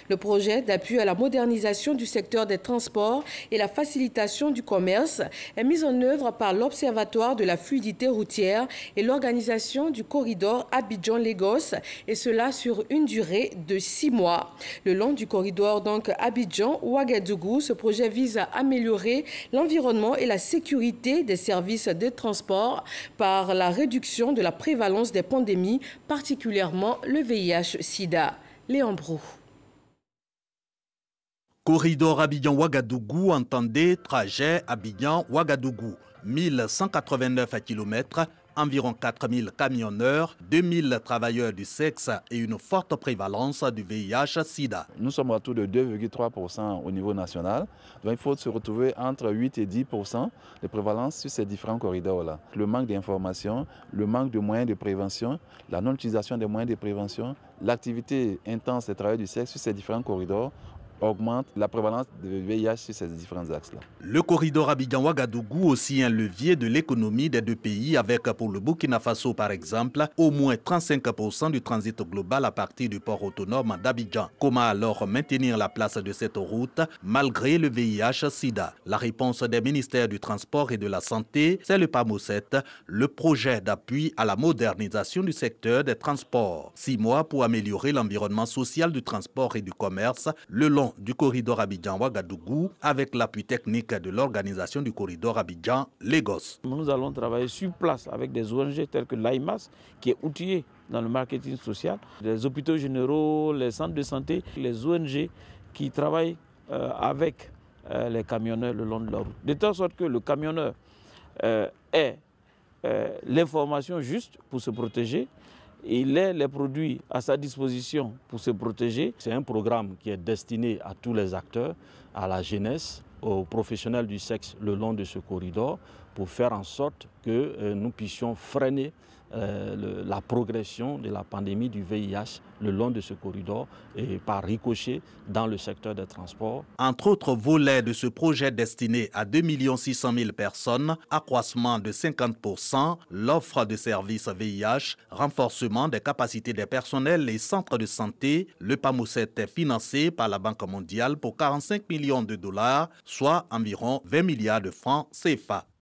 Le projet d'appui à la modernisation du secteur des transports et la facilitation du commerce est mis en œuvre par l'Observatoire de la fluidité routière et l'organisation du corridor Abidjan-Lagos, et cela sur une durée de 6 mois. Le long du corridor donc Abidjan-Ouagadougou, ce projet vise à améliorer l'environnement et la sécurité des services de transport par la réduction de la prévalence des pandémies, particulièrement le VIH-Sida. Léon Brou. Corridor Abidjan-Ouagadougou, entendez trajet Abidjan-Ouagadougou, 1189 km, environ 4000 camionneurs, 2000 travailleurs du sexe et une forte prévalence du VIH-Sida. Nous sommes à taux de 2,3% au niveau national. Donc il faut se retrouver entre 8 et 10% de prévalence sur ces différents corridors-là. Le manque d'information, le manque de moyens de prévention, la non-utilisation des moyens de prévention, l'activité intense des travailleurs du sexe sur ces différents corridors augmente la prévalence de VIH sur ces différents axes-là. Le corridor Abidjan-Ouagadougou aussi un levier de l'économie des deux pays avec pour le Burkina Faso par exemple au moins 35% du transit global à partir du port autonome d'Abidjan. Comment alors maintenir la place de cette route malgré le VIH-Sida? La réponse des ministères du Transport et de la Santé, c'est le PAMOSET, le projet d'appui à la modernisation du secteur des transports. 6 mois pour améliorer l'environnement social du transport et du commerce le long du corridor Abidjan-Ouagadougou avec l'appui technique de l'organisation du corridor Abidjan-Lagos. Nous allons travailler sur place avec des ONG telles que l'AIMAS qui est outillé dans le marketing social, les hôpitaux généraux, les centres de santé, les ONG qui travaillent avec les camionneurs le long de la route. De telle sorte que le camionneur ait l'information juste pour se protéger. Il ait les produits à sa disposition pour se protéger. C'est un programme qui est destiné à tous les acteurs, à la jeunesse, aux professionnels du sexe le long de ce corridor pour faire en sorte que nous puissions freiner la progression de la pandémie du VIH le long de ce corridor et par ricochet dans le secteur des transports. Entre autres volets de ce projet destiné à 2 600 000 personnes, accroissement de 50%, l'offre de services VIH, renforcement des capacités des personnels et centres de santé, le PAMOSET est financé par la Banque mondiale pour 45 millions de dollars, soit environ 20 milliards de francs CFA.